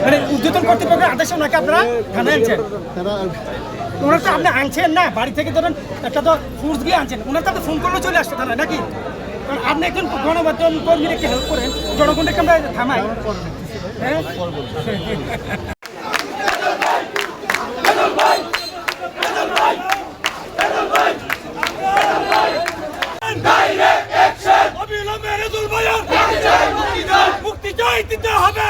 মানে উদ্বোধন কর্তৃপক্ষের আদেশে ওনাকে আপনারা থানায় আনছেন, ওনার তো আপনি আনছেন না বাড়ি থেকে ধরেন একটা তো ফোর্স দিয়ে আনছেন, ওনার তো ফোন করলে চলে আসছে থানায় নাকি? কারণ আপনি একজন গণমাধ্যম কর্মীকে হেল্প করেন, জনগণকে আমরা থামাই। হ্যাঁ মুক্তি চাই, দিতে হবে।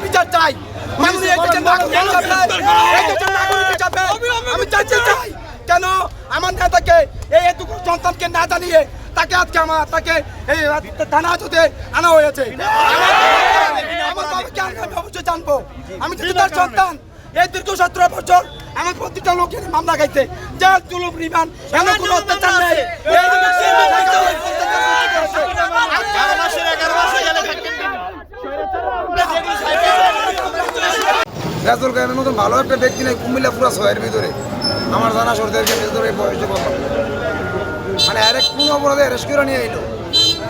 বিচার চাই, আমি চাইতে চাই কেন আমার নেতাকে এই এতটুকু সন্তানকে না জানিয়ে তাকে আজকে তাকে এই থানা হাজতে আনা হয়েছে। আমার বাবাকে আমি অবশ্যই জানবো, আমি যদি তার সন্তান এই দীর্ঘ 17 বছর আমার প্রতিটা লোকের মামলা খাইছে, যা জুলুম রিমান্ড এমন কোনো অত্যাচার নেই। রাজুল কায়েমের মতন ভালো একটা ব্যক্তি নেই কুমিল্লা পুরো 6-এর ভিতরে, আমার জানা সরকারকে ভিতরে বয়সে বললাম মানে আরেক কোন অপরাধে অ্যারেস্ট করে নিয়ে এলো,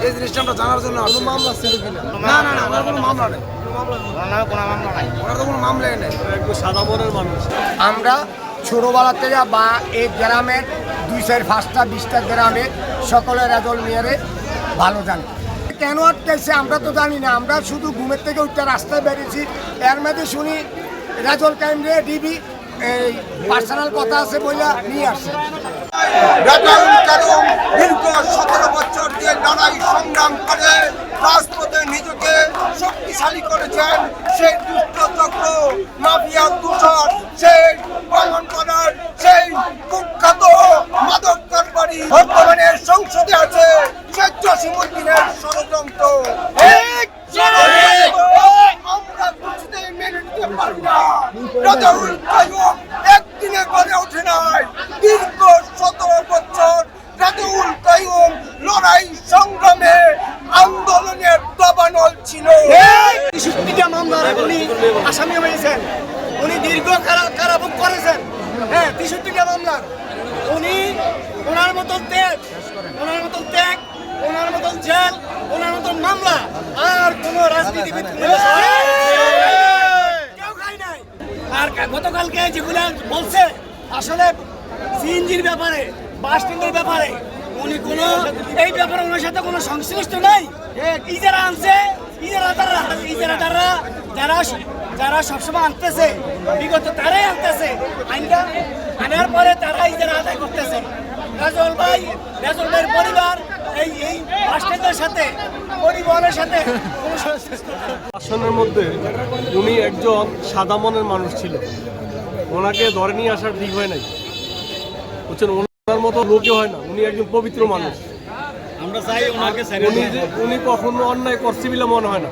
এই জিনিসটা আমরা জানার জন্য। মামলা ছিল কিনা? না না না, ওনার কোনো মামলা নেই, ওনার তো কোনো মামলাই নেই, একটু সাদা মনের মানুষ। আমরা ছোটবেলা থেকে বা এই গ্রামের 2-5টা 20টা গ্রামে সকলে রেজল মিয়ারে ভালো জানি। কেন আটকেছে আমরা তো জানি না, আমরা শুধু ঘুমের থেকে উঠতে রাস্তায় বেরিয়েছি, এর মধ্যে শুনি রেজল কায়েম রে ডিবি এই পার্সোনাল কথা আছে বইলা নিয়ে আসছে। দীর্ঘ 17 বছর দিয়ে লড়াই সংগ্রাম করে রাজপথে নিজেকে শক্তিশালী করেছেন সেই দুষ্ট চক্র মাফিয়া দূষণ, সেই পালন করার সেই কুখ্যাত মাদক কারবারি বর্তমানে সংসদে আছে শেখ জসিমউদ্দিনের ষড়যন্ত্র। আমরা কিছুতেই মেনে নিতে পারি না। রাজাউল কাইয়ুম একদিনে গড়ে ওঠে নাই, দীর্ঘ 17 বছর রাজাউল কাইয়ুম লড়াই সংগ্রামে আন্দোলনের দাবানল ছিল। 63টা মামলার উনি আসামি হয়েছেন, উনি দীর্ঘ কারাভোগ করেছেন। হ্যাঁ 63টা মামলার উনি ওনার মতন ত্যাগ, ওনার মতন ত্যাগ, ওনার মতন জেল, ওনার মতন মামলা আর কোন রাজনীতিবিদ কেউ খায় নাই। আর গতকালকে যেগুলো বলছে আসলে সিএনজির ব্যাপারে, বাস স্ট্যান্ডের ব্যাপারে উনি কোনো এই ব্যাপারে ওনার সাথে কোনো সংশ্লিষ্ট নাই। ইজারা আনছে, ইজারাদাররা যারা সবসময় আনতেছে বিগত তারাই আনতেছে, আইনটা আনার পরে তারা ইজারা আদায় করতেছে। রাজল ভাইয়ের পরিবার এই বাস স্ট্যান্ডের সাথে পরিবহনের সাথে আসনের মধ্যে উনি একজন সাদা মনের মানুষ ছিল, ওনাকে ধরে নিয়ে আসার ঠিক হয় নাই, বুঝছেন? ওনার মতো লোকে হয় না, উনি একজন পবিত্র মানুষ। আমরা চাই ওনাকে, উনি কখনো অন্যায় করছে বলে মনে হয় না।